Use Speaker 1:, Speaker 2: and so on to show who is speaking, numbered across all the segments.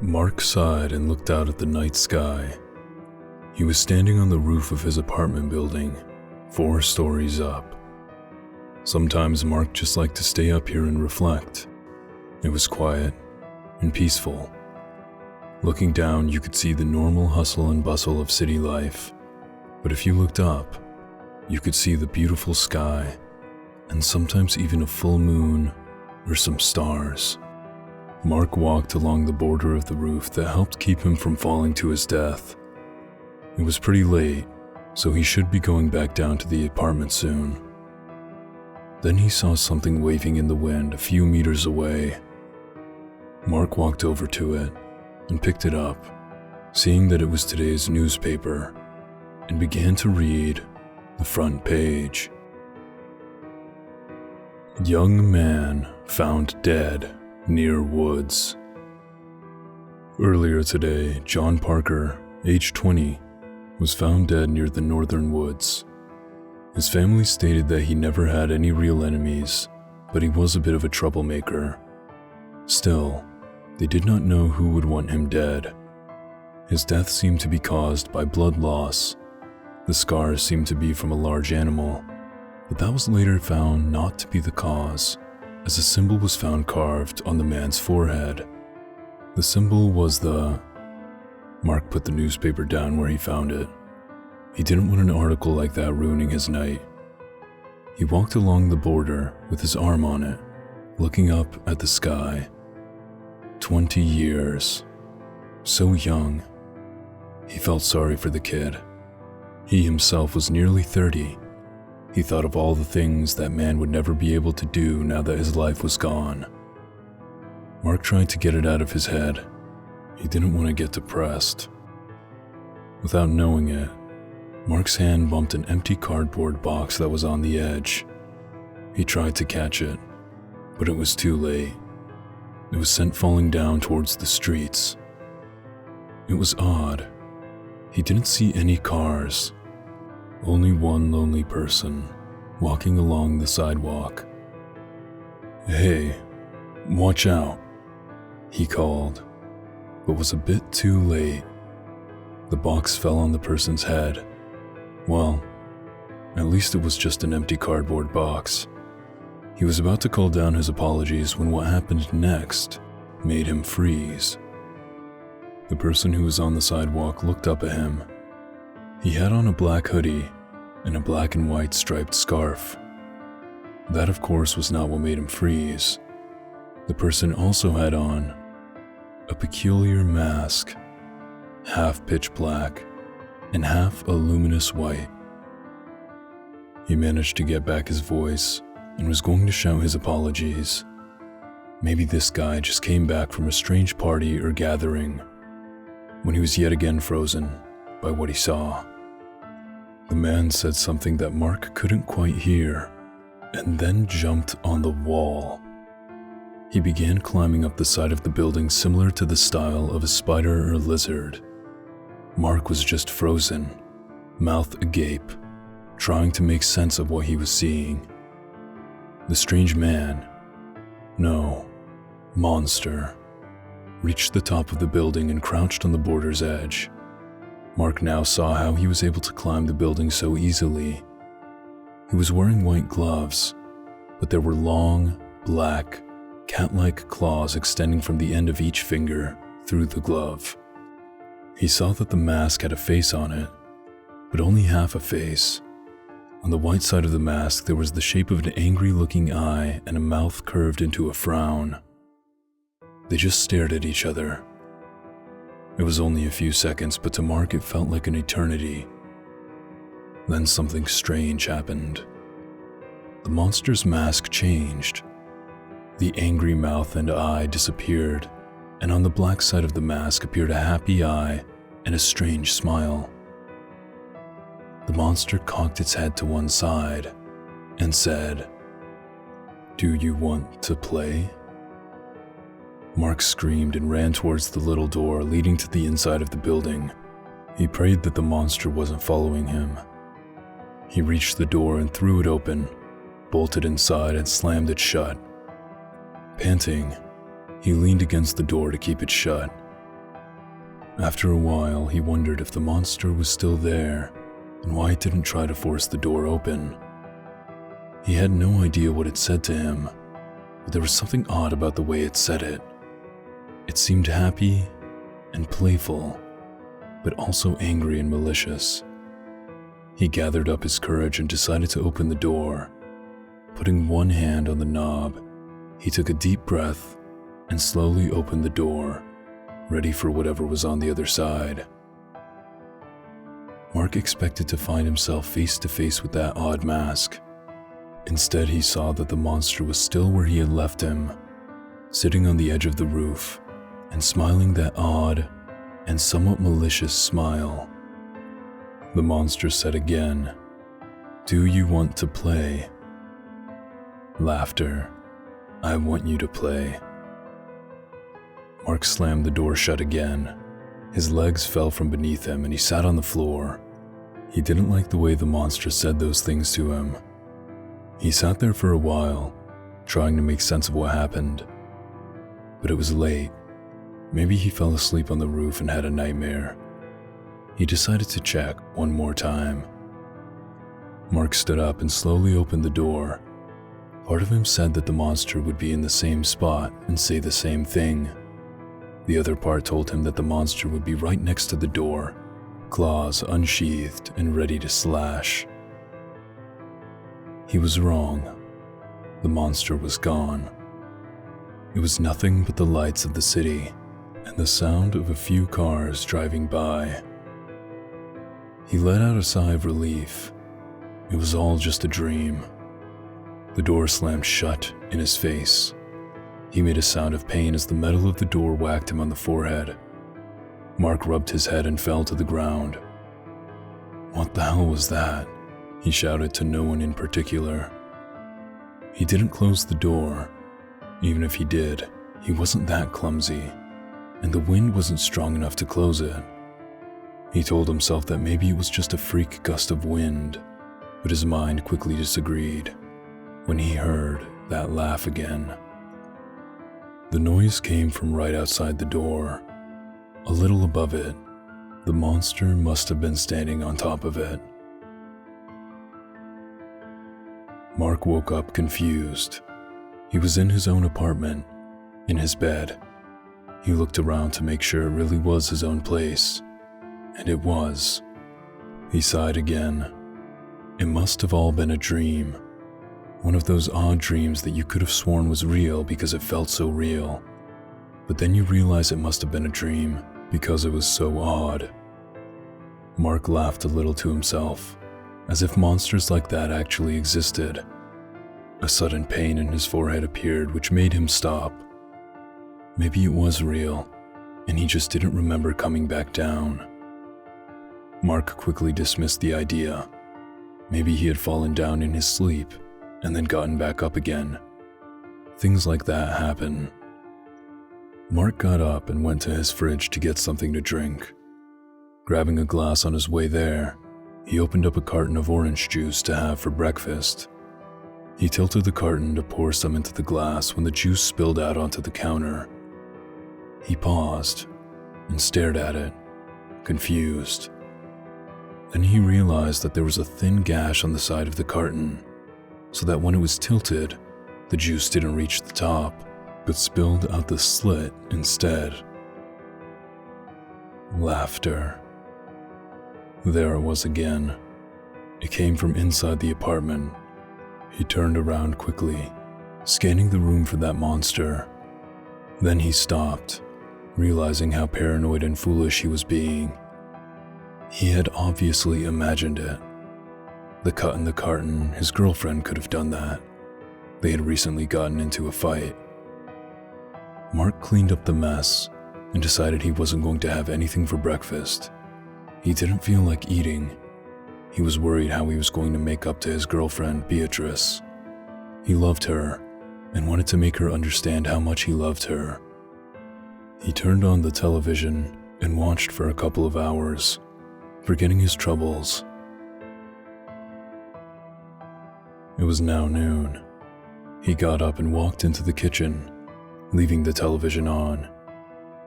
Speaker 1: Mark sighed and looked out at the night sky. He was standing on the roof of his apartment building, 4 stories up. Sometimes Mark just liked to stay up here and reflect. It was quiet and peaceful. Looking down, you could see the normal hustle and bustle of city life, but if you looked up, you could see the beautiful sky and sometimes even a full moon or some stars. Mark walked along the border of the roof that helped keep him from falling to his death. It was pretty late, so he should be going back down to the apartment soon. Then he saw something waving in the wind a few meters away. Mark walked over to it and picked it up, seeing that it was today's newspaper, and began to read the front page. Young man found dead near woods. Earlier today, John Parker, age 20, was found dead near the northern woods. His family stated that he never had any real enemies, but he was a bit of a troublemaker. Still, they did not know who would want him dead. His death seemed to be caused by blood loss. The scars seemed to be from a large animal, but that was later found not to be the cause, as a symbol was found carved on the man's forehead. The symbol was the... Mark put the newspaper down where he found it. He didn't want an article like that ruining his night. He walked along the border with his arm on it, looking up at the sky. 20 years. So young. He felt sorry for the kid. He himself was nearly 30. He thought of all the things that man would never be able to do now that his life was gone. Mark tried to get it out of his head. He didn't want to get depressed. Without knowing it, Mark's hand bumped an empty cardboard box that was on the edge. He tried to catch it, but it was too late. It was sent falling down towards the streets. It was odd. He didn't see any cars. Only one lonely person walking along the sidewalk. "Hey, watch out," he called, but was a bit too late. The box fell on the person's head. Well, at least it was just an empty cardboard box. He was about to call down his apologies when what happened next made him freeze. The person who was on the sidewalk looked up at him. He had on a black hoodie and a black and white striped scarf. That, of course, was not what made him freeze. The person also had on a peculiar mask, half pitch black and half a luminous white. He managed to get back his voice and was going to shout his apologies. Maybe this guy just came back from a strange party or gathering, when he was yet again frozen by what he saw. The man said something that Mark couldn't quite hear, and then jumped on the wall. He began climbing up the side of the building similar to the style of a spider or lizard. Mark was just frozen, mouth agape, trying to make sense of what he was seeing. The strange man, no, monster, reached the top of the building and crouched on the border's edge. Mark now saw how he was able to climb the building so easily. He was wearing white gloves, but there were long, black, cat-like claws extending from the end of each finger through the glove. He saw that the mask had a face on it, but only half a face. On the white side of the mask, there was the shape of an angry-looking eye and a mouth curved into a frown. They just stared at each other. It was only a few seconds, but to Mark it felt like an eternity. Then something strange happened. The monster's mask changed. The angry mouth and eye disappeared, and on the black side of the mask appeared a happy eye and a strange smile. The monster cocked its head to one side and said, "Do you want to play?" Mark screamed and ran towards the little door leading to the inside of the building. He prayed that the monster wasn't following him. He reached the door and threw it open, bolted inside and slammed it shut. Panting, he leaned against the door to keep it shut, After a while, he wondered if the monster was still there and why it didn't try to force the door open. He had no idea what it said to him, but there was something odd about the way it said it. It seemed happy and playful, but also angry and malicious. He gathered up his courage and decided to open the door. Putting one hand on the knob, he took a deep breath and slowly opened the door, ready for whatever was on the other side. Mark expected to find himself face to face with that odd mask. Instead, he saw that the monster was still where he had left him, sitting on the edge of the roof and smiling that odd and somewhat malicious smile. The monster said again, "Do you want to play?" Laughter. "I want you to play." Mark slammed the door shut again. His legs fell from beneath him and he sat on the floor. He didn't like the way the monster said those things to him. He sat there for a while, trying to make sense of what happened. But it was late. Maybe he fell asleep on the roof and had a nightmare. He decided to check one more time. Mark stood up and slowly opened the door. Part of him said that the monster would be in the same spot and say the same thing. The other part told him that the monster would be right next to the door, claws unsheathed and ready to slash. He was wrong. The monster was gone. It was nothing but the lights of the city and the sound of a few cars driving by. He let out a sigh of relief. It was all just a dream. The door slammed shut in his face. He made a sound of pain as the metal of the door whacked him on the forehead. Mark rubbed his head and fell to the ground. "What the hell was that?" he shouted to no one in particular. He didn't close the door. Even if he did, he wasn't that clumsy, and the wind wasn't strong enough to close it. He told himself that maybe it was just a freak gust of wind, but his mind quickly disagreed when he heard that laugh again. The noise came from right outside the door. A little above it, the monster must have been standing on top of it. Mark woke up confused. He was in his own apartment, in his bed. He looked around to make sure it really was his own place, and it was. He sighed again. It must have all been a dream. One of those odd dreams that you could have sworn was real because it felt so real. But then you realize it must have been a dream because it was so odd. Mark laughed a little to himself, as if monsters like that actually existed. A sudden pain in his forehead appeared, which made him stop. Maybe it was real, and he just didn't remember coming back down. Mark quickly dismissed the idea. Maybe he had fallen down in his sleep and then gotten back up again. Things like that happen. Mark got up and went to his fridge to get something to drink. Grabbing a glass on his way there, he opened up a carton of orange juice to have for breakfast. He tilted the carton to pour some into the glass when the juice spilled out onto the counter. He paused and stared at it, confused. Then he realized that there was a thin gash on the side of the carton, so that when it was tilted, the juice didn't reach the top, but spilled out the slit instead. Laughter. There it was again. It came from inside the apartment. He turned around quickly, scanning the room for that monster. Then he stopped, realizing how paranoid and foolish he was being. He had obviously imagined it. The cut in the carton, his girlfriend could have done that. They had recently gotten into a fight. Mark cleaned up the mess and decided he wasn't going to have anything for breakfast. He didn't feel like eating. He was worried how he was going to make up to his girlfriend, Beatrice. He loved her and wanted to make her understand how much he loved her. He turned on the television and watched for a couple of hours, forgetting his troubles. It was now noon. He got up and walked into the kitchen, leaving the television on.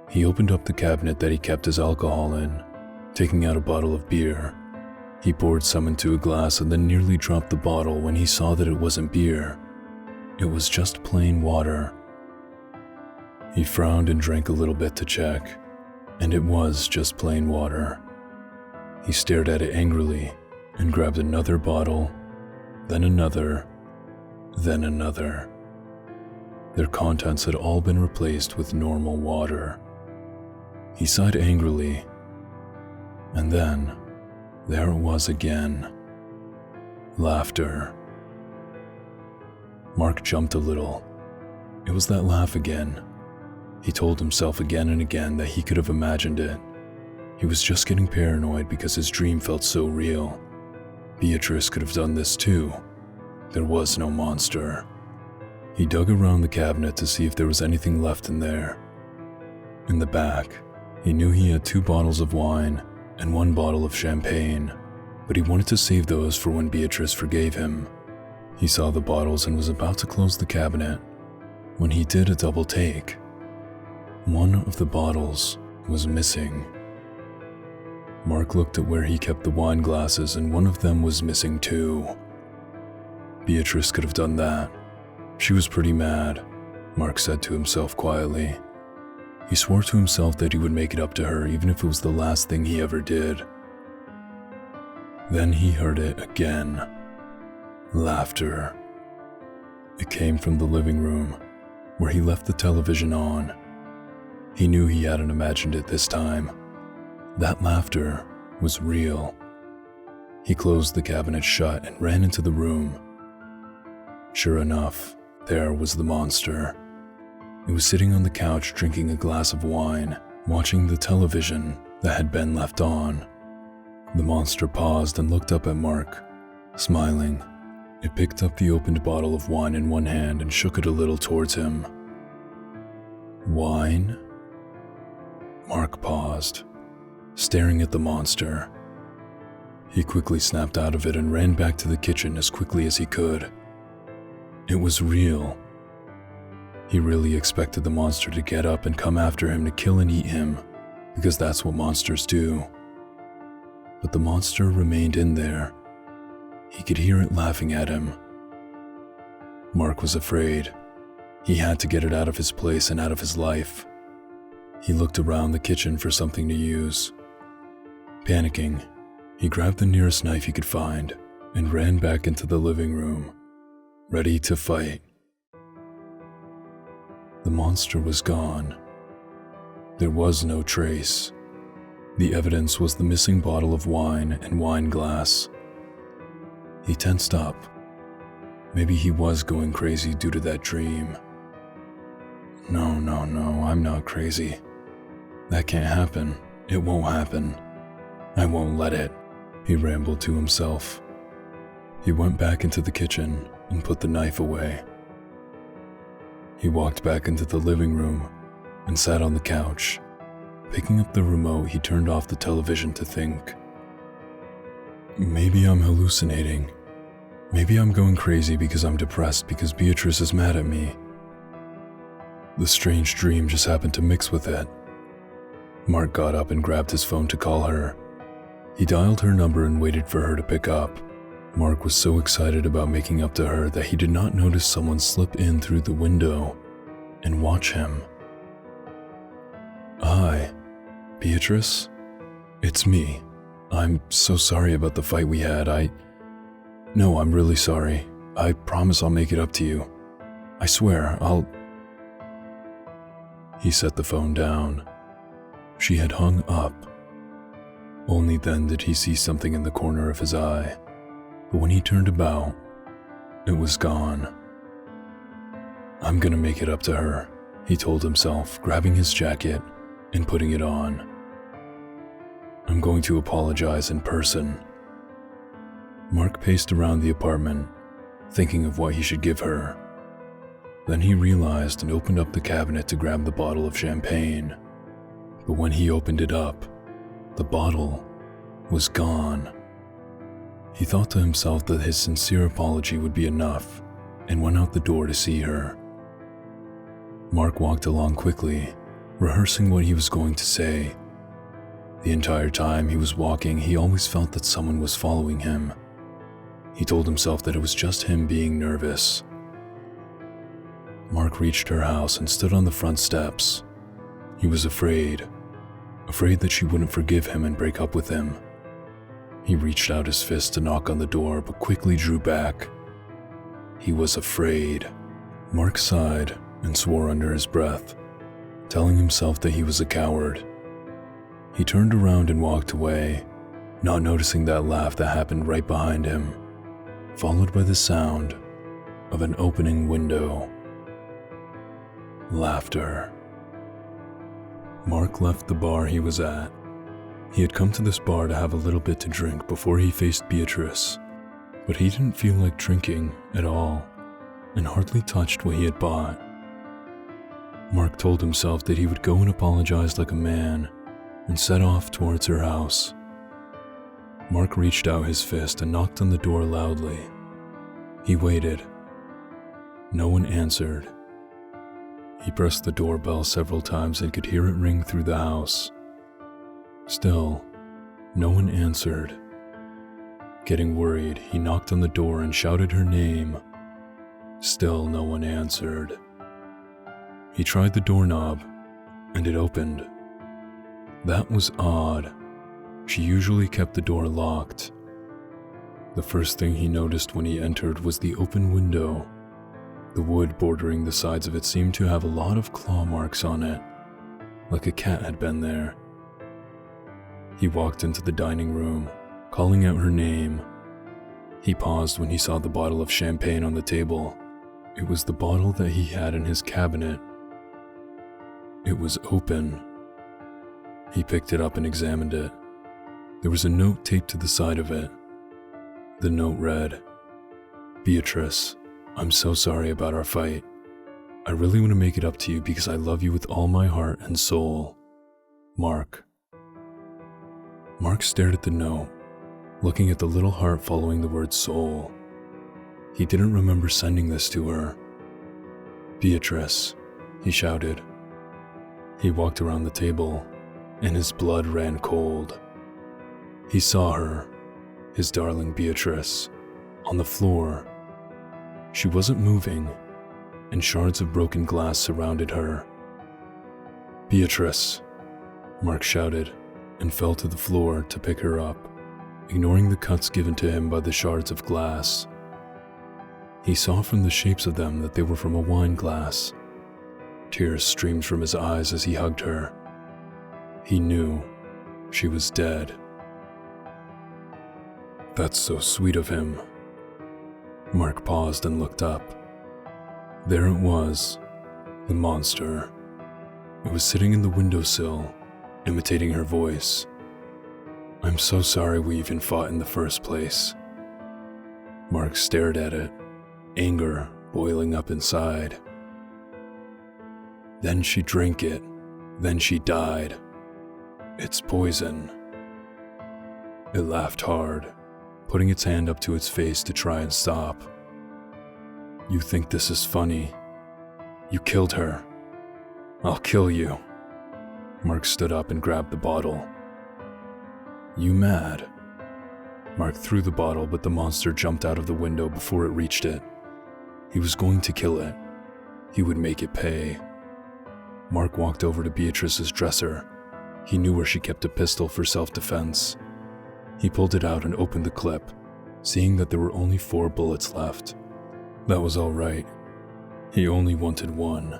Speaker 1: He opened up the cabinet that he kept his alcohol in, taking out a bottle of beer. He poured some into a glass and then nearly dropped the bottle when he saw that it wasn't beer. It was just plain water. He frowned and drank a little bit to check, and it was just plain water. He stared at it angrily and grabbed another bottle, then another, then another. Their contents had all been replaced with normal water. He sighed angrily, and then there it was again. Laughter. Mark jumped a little. It was that laugh again. He told himself again and again that he could have imagined it. He was just getting paranoid because his dream felt so real. Beatrice could have done this too. There was no monster. He dug around the cabinet to see if there was anything left in there. In the back, he knew he had 2 bottles of wine and 1 bottle of champagne, but he wanted to save those for when Beatrice forgave him. He saw the bottles and was about to close the cabinet when he did a double take. One of the bottles was missing. Mark looked at where he kept the wine glasses and one of them was missing too. Beatrice could have done that. She was pretty mad, Mark said to himself quietly. He swore to himself that he would make it up to her even if it was the last thing he ever did. Then he heard it again. Laughter. It came from the living room, where he left the television on. He knew he hadn't imagined it this time. That laughter was real. He closed the cabinet shut and ran into the room. Sure enough, there was the monster. It was sitting on the couch drinking a glass of wine, watching the television that had been left on. The monster paused and looked up at Mark, smiling. It picked up the opened bottle of wine in one hand and shook it a little towards him. Wine? Mark paused, staring at the monster. He quickly snapped out of it and ran back to the kitchen as quickly as he could. It was real. He really expected the monster to get up and come after him to kill and eat him, because that's what monsters do. But the monster remained in there. He could hear it laughing at him. Mark was afraid. He had to get it out of his place and out of his life. He looked around the kitchen for something to use. Panicking, he grabbed the nearest knife he could find and ran back into the living room, ready to fight. The monster was gone. There was no trace. The evidence was the missing bottle of wine and wine glass. He tensed up. Maybe he was going crazy due to that dream. No, I'm not crazy. That can't happen. It won't happen. I won't let it, he rambled to himself. He went back into the kitchen and put the knife away. He walked back into the living room and sat on the couch. Picking up the remote, he turned off the television to think. Maybe I'm hallucinating. Maybe I'm going crazy because I'm depressed because Beatrice is mad at me. The strange dream just happened to mix with it. Mark got up and grabbed his phone to call her. He dialed her number and waited for her to pick up. Mark was so excited about making up to her that he did not notice someone slip in through the window and watch him. Hi, Beatrice? It's me. I'm so sorry about the fight we had. No, I'm really sorry. I promise I'll make it up to you. I swear, He set the phone down. She had hung up. Only then did he see something in the corner of his eye. But when he turned about, it was gone. I'm gonna make it up to her, he told himself, grabbing his jacket and putting it on. I'm going to apologize in person. Mark paced around the apartment, thinking of what he should give her. Then he realized and opened up the cabinet to grab the bottle of champagne. But when he opened it up, the bottle was gone. He thought to himself that his sincere apology would be enough and went out the door to see her. Mark walked along quickly, rehearsing what he was going to say. The entire time he was walking, he always felt that someone was following him. He told himself that it was just him being nervous. Mark reached her house and stood on the front steps. He was afraid that she wouldn't forgive him and break up with him. He reached out his fist to knock on the door, but quickly drew back. He was afraid. Mark sighed and swore under his breath, telling himself that he was a coward. He turned around and walked away, not noticing that laugh that happened right behind him, followed by the sound of an opening window. Laughter. Mark left the bar he was at. He had come to this bar to have a little bit to drink before he faced Beatrice, but he didn't feel like drinking at all and hardly touched what he had bought. Mark told himself that he would go and apologize like a man and set off towards her house. Mark reached out his fist and knocked on the door loudly. He waited. No one answered. He pressed the doorbell several times and could hear it ring through the house. Still, no one answered. Getting worried, he knocked on the door and shouted her name. Still no one answered. He tried the doorknob, and it opened. That was odd. She usually kept the door locked. The first thing he noticed when he entered was the open window. The wood bordering the sides of it seemed to have a lot of claw marks on it, like a cat had been there. He walked into the dining room, calling out her name. He paused when he saw the bottle of champagne on the table. It was the bottle that he had in his cabinet. It was open. He picked it up and examined it. There was a note taped to the side of it. The note read, "Beatrice, I'm so sorry about our fight. I really want to make it up to you because I love you with all my heart and soul. Mark." Mark stared at the note, looking at the little heart following the word soul. He didn't remember sending this to her. "Beatrice," he shouted. He walked around the table, and his blood ran cold. He saw her, his darling Beatrice, on the floor. She wasn't moving, and shards of broken glass surrounded her. "Beatrice," Mark shouted, and fell to the floor to pick her up, ignoring the cuts given to him by the shards of glass. He saw from the shapes of them that they were from a wine glass. Tears streamed from his eyes as he hugged her. He knew she was dead. "That's so sweet of him." Mark paused and looked up. There it was, the monster. It was sitting in the windowsill, imitating her voice. "I'm so sorry we even fought in the first place." Mark stared at it, anger boiling up inside. "Then she drank it, then she died. It's poison." It laughed hard, putting its hand up to its face to try and stop. "You think this is funny? You killed her. I'll kill you." Mark stood up and grabbed the bottle. "You mad?" Mark threw the bottle, but the monster jumped out of the window before it reached it. He was going to kill it. He would make it pay. Mark walked over to Beatrice's dresser. He knew where she kept a pistol for self-defense. He pulled it out and opened the clip, seeing that there were only 4 bullets left. That was all right. He only wanted 1.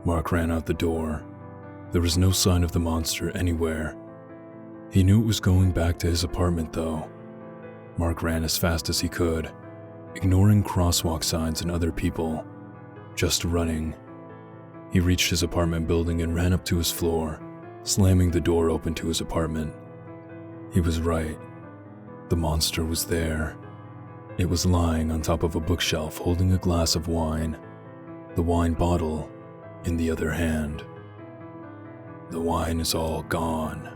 Speaker 1: Mark ran out the door. There was no sign of the monster anywhere. He knew it was going back to his apartment, though. Mark ran as fast as he could, ignoring crosswalk signs and other people, just running. He reached his apartment building and ran up to his floor, slamming the door open to his apartment. He was right. The monster was there. It was lying on top of a bookshelf holding a glass of wine, the wine bottle in the other hand. The wine is all gone.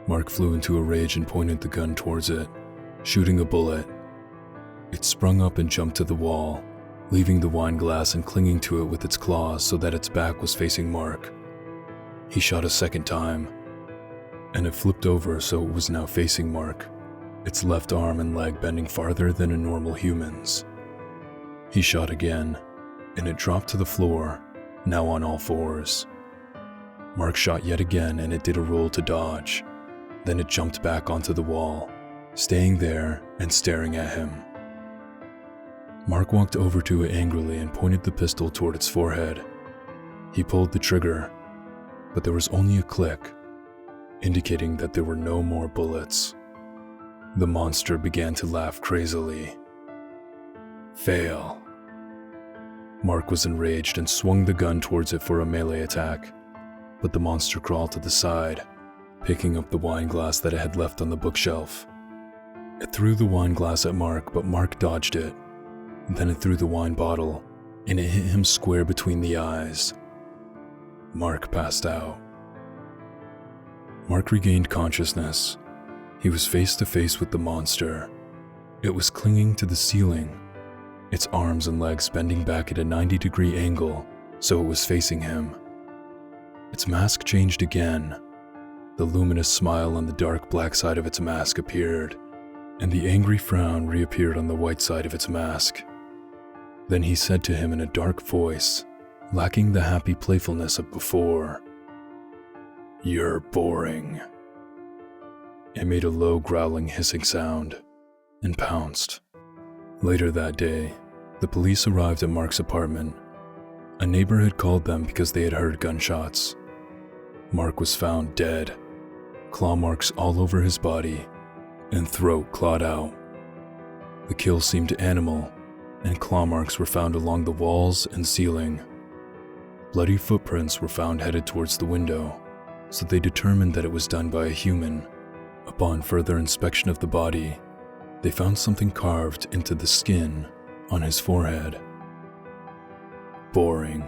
Speaker 1: Mark flew into a rage and pointed the gun towards it, shooting a bullet. It sprung up and jumped to the wall, leaving the wine glass and clinging to it with its claws so that its back was facing Mark. He shot a second time, and it flipped over so it was now facing Mark, its left arm and leg bending farther than a normal human's. He shot again, and it dropped to the floor, now on all fours. Mark shot yet again, and it did a roll to dodge. Then it jumped back onto the wall, staying there and staring at him. Mark walked over to it angrily and pointed the pistol toward its forehead. He pulled the trigger, but there was only a click, indicating that there were no more bullets. The monster began to laugh crazily. Fail. Mark was enraged and swung the gun towards it for a melee attack, but the monster crawled to the side, picking up the wine glass that it had left on the bookshelf. It threw the wine glass at Mark, but Mark dodged it. Then it threw the wine bottle, and it hit him square between the eyes. Mark passed out. Mark regained consciousness. He was face to face with the monster. It was clinging to the ceiling, its arms and legs bending back at a 90-degree angle, so it was facing him. Its mask changed again. The luminous smile on the dark black side of its mask appeared, and the angry frown reappeared on the white side of its mask. Then he said to him in a dark voice, lacking the happy playfulness of before, "You're boring." It made a low growling hissing sound, and pounced. Later that day, the police arrived at Mark's apartment. A neighbor had called them because they had heard gunshots. Mark was found dead, claw marks all over his body, and throat clawed out. The kill seemed animal, and claw marks were found along the walls and ceiling. Bloody footprints were found headed towards the window, so they determined that it was done by a human. Upon further inspection of the body, they found something carved into the skin on his forehead. Boring.